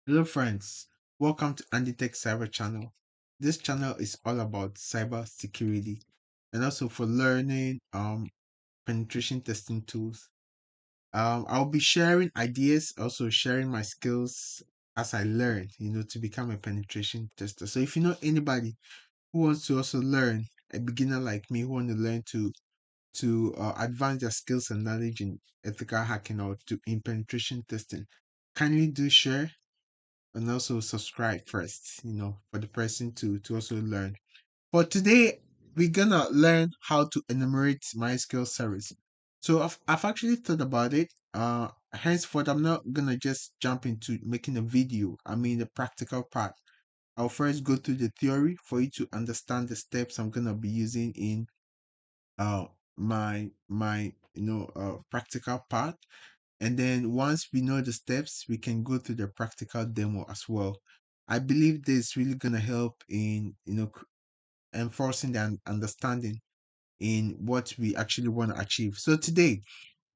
Hello friends, welcome to Andy Tech Cyber Channel. This channel is all about cyber security and also for learning penetration testing tools. I'll be sharing ideas, also sharing my skills as I learn, to become a penetration tester. So if you know anybody who wants to also learn, a beginner like me who want to learn to advance their skills and knowledge in ethical hacking or to in penetration testing, kindly do share and also subscribe first, for the person to also learn. But today we're gonna learn how to enumerate MySQL service. So I've actually thought about it. Henceforth, I'm not gonna just jump into making a video. I mean the practical part. I'll first go through the theory for you to understand the steps I'm gonna be using in uh my practical part. And then once we know the steps, we can go through the practical demo as well. I believe this is really gonna help in enforcing the understanding in what we actually want to achieve. So today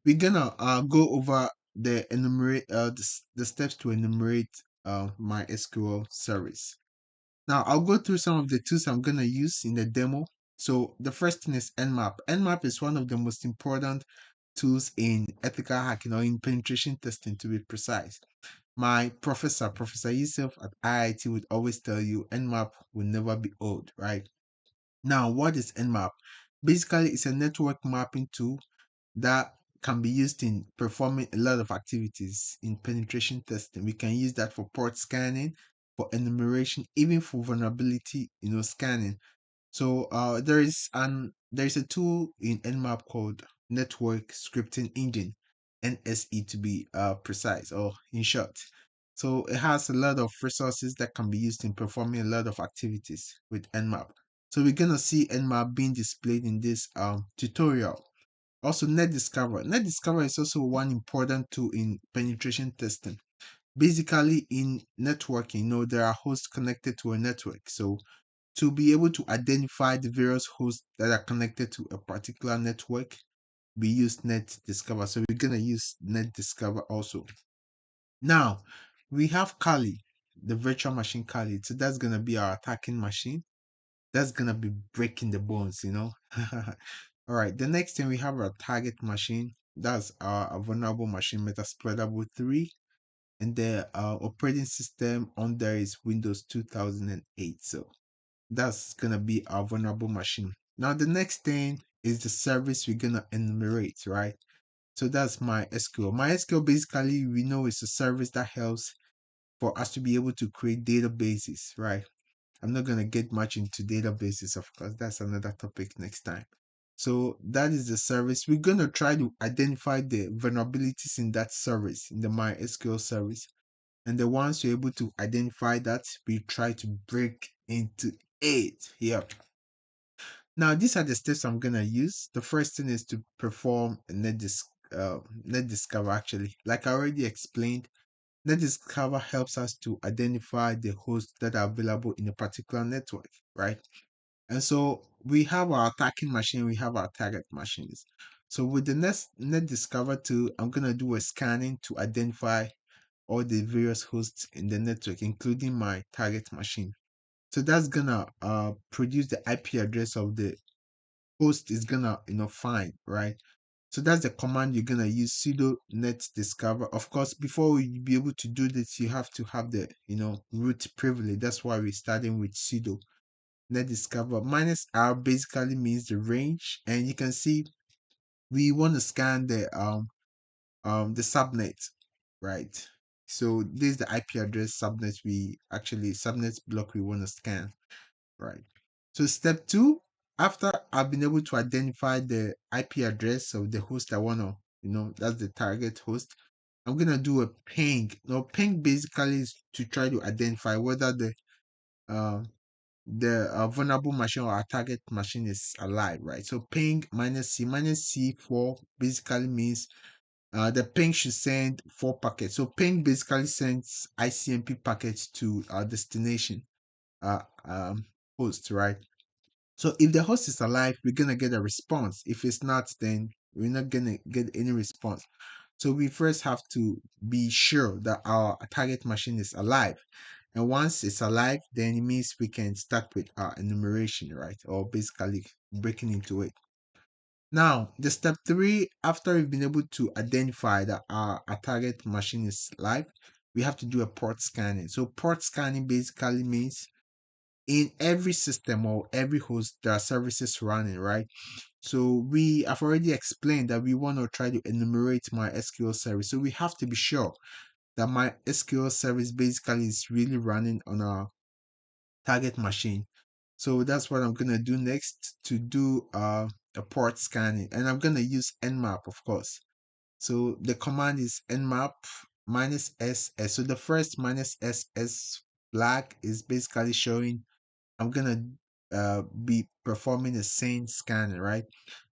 we're gonna go over the steps to enumerate my SQL service. Now I'll go through some of the tools I'm gonna use in the demo. So the first thing is Nmap. Nmap is one of the most important tools in ethical hacking or in penetration testing to be precise. My professor, Professor Yusuf at IIT, would always tell you Nmap will never be old, right? Now, what is Nmap? Basically, it's a network mapping tool that can be used in performing a lot of activities in penetration testing. We can use that for port scanning, for enumeration, even for vulnerability, scanning. So there is a tool in Nmap called Network Scripting Engine, NSE to be precise, or in short. So it has a lot of resources that can be used in performing a lot of activities with Nmap. So we're gonna see Nmap being displayed in this tutorial. Also, NetDiscover. NetDiscover is also one important tool in penetration testing. Basically, in networking, there are hosts connected to a network. So to be able to identify the various hosts that are connected to a particular network, we use NetDiscover. So we're gonna use NetDiscover also. Now we have Kali, the virtual machine Kali. So that's gonna be our attacking machine. That's gonna be breaking the bones. All right. The next thing we have our target machine. That's our vulnerable machine, Metasploitable 3. And the operating system on there is Windows 2008. So that's gonna be our vulnerable machine. Now the next thing is the service we're gonna enumerate, right? So that's MySQL. MySQL basically we know is a service that helps for us to be able to create databases, right? I'm not gonna get much into databases, of course. That's another topic next time. So that is the service. We're gonna try to identify the vulnerabilities in that service, in the MySQL service. And the ones you're able to identify that, we try to break into it. Yep. Now these are the steps I'm gonna use. The first thing is to perform a net discover actually. Like I already explained, net discover helps us to identify the hosts that are available in a particular network, right? And so we have our attacking machine, we have our target machines. So with the next net discover tool, I'm gonna do a scanning to identify all the various hosts in the network, including my target machine. So that's gonna produce the IP address of the host is gonna find, right? So that's the command you're gonna use, sudo net discover. Of course, before we be able to do this, you have to have the root privilege. That's why we're starting with sudo net discover. Minus R basically means the range, and you can see we want to scan the subnet, right? So this is the IP address subnet subnet block we want to scan, right? So step two, after I've been able to identify the IP address of the host I wanna, that's the target host, I'm gonna do a ping. Now ping basically is to try to identify whether uh, the vulnerable machine or our target machine is alive, right? So ping minus C 4 basically means the ping should send 4 packets. So ping basically sends ICMP packets to our destination uh, um, host, right? So if the host is alive, we're gonna get a response. If it's not, then we're not gonna get any response. So we first have to be sure that our target machine is alive. And once it's alive, then it means we can start with our enumeration, right? Or basically breaking into it. Now, the step three, after we've been able to identify that our target machine is live, we have to do a port scanning. So port scanning basically means in every system or every host, there are services running, right? So we have already explained that we want to try to enumerate my SQL service. So we have to be sure that my SQL service basically is really running on our target machine. So that's what I'm gonna do next to do a port scanning, and I'm gonna use nmap, of course. So the command is nmap minus ss. So the first minus ss flag is basically showing I'm gonna be performing a sane scan, right?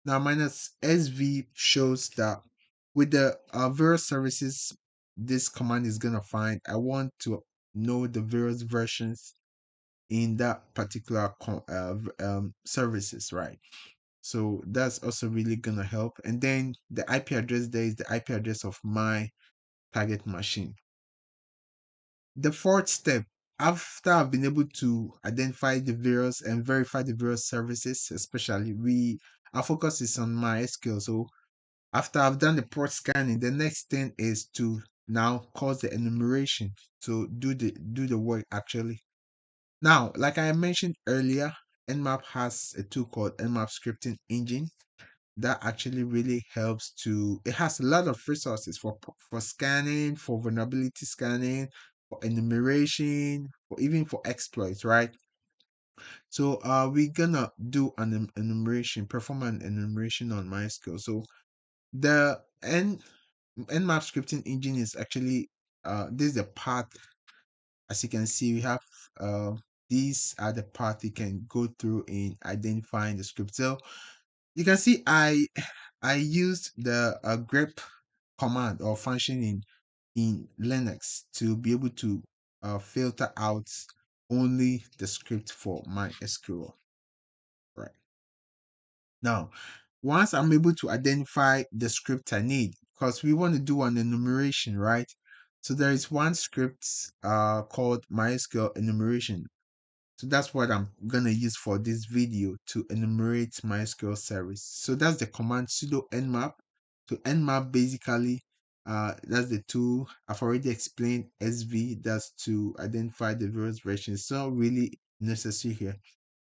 Now minus sv shows that with the various services this command is gonna find, I want to know the various versions in that particular services, right? So that's also really gonna help. And then the IP address there is the IP address of my target machine. The fourth step, after I've been able to identify the various and verify the various services, especially we our focus is on MySQL. So after I've done the port scanning, the next thing is to now cause the enumeration. So do the work actually. Now, like I mentioned earlier, Nmap has a tool called Nmap Scripting Engine that actually really helps to. It has a lot of resources for scanning, for vulnerability scanning, for enumeration, for even for exploits, right? So we're gonna do an enumeration, perform an enumeration on MySQL. So the Nmap Scripting Engine is actually this is the part. As you can see, we have uh, these are the parts you can go through in identifying the script. So you can see I used the grep command or function in Linux to be able to filter out only the script for my SQL. Right now, once I'm able to identify the script I need, because we want to do an enumeration, right? So there is one script called MySQL enumeration. So that's what I'm gonna use for this video to enumerate MySQL service. So that's the command sudo nmap. So nmap basically, that's the tool I've already explained. SV, that's to identify the various versions. It's not really necessary here.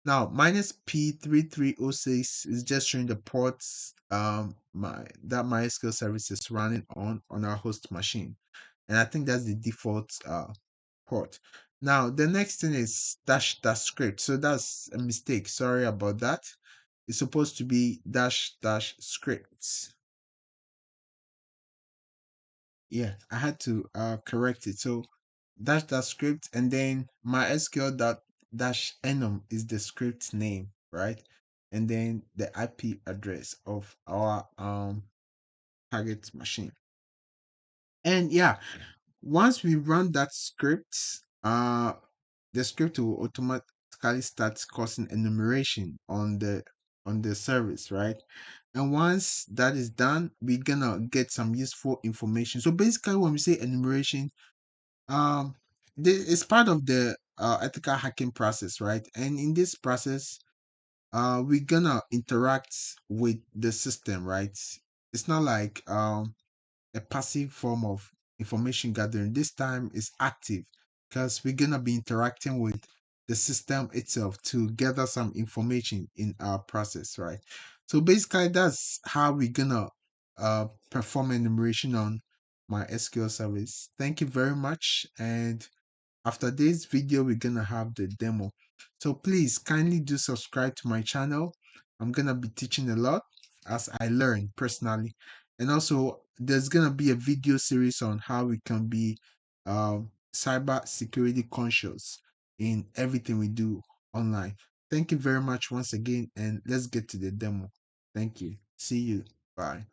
Now minus P3306 is just showing the ports that MySQL service is running on our host machine, and I think that's the default port. Now the next thing is dash dash script. So that's a mistake. Sorry about that. It's supposed to be dash dash scripts. Yeah, I had to correct it. So dash dash script, and then MySQL dot dash enum is the script name, right? And then the IP address of our target machine. And yeah, once we run that script, the script will automatically start causing enumeration on the service, right? And once that is done, we're gonna get some useful information. So basically, when we say enumeration, um, it's part of the ethical hacking process, right? And in this process, we're gonna interact with the system, right? It's not like a passive form of information gathering. This time is active because we're gonna be interacting with the system itself to gather some information in our process, right? So basically, that's how we're gonna perform enumeration on my SQL service. Thank you very much, and after this video, we're gonna have the demo. So please kindly do subscribe to my channel. I'm gonna be teaching a lot as I learn personally. And also there's gonna be a video series on how we can be cyber security conscious in everything we do online. Thank you very much once again, and let's get to the demo. Thank you. See you. Bye.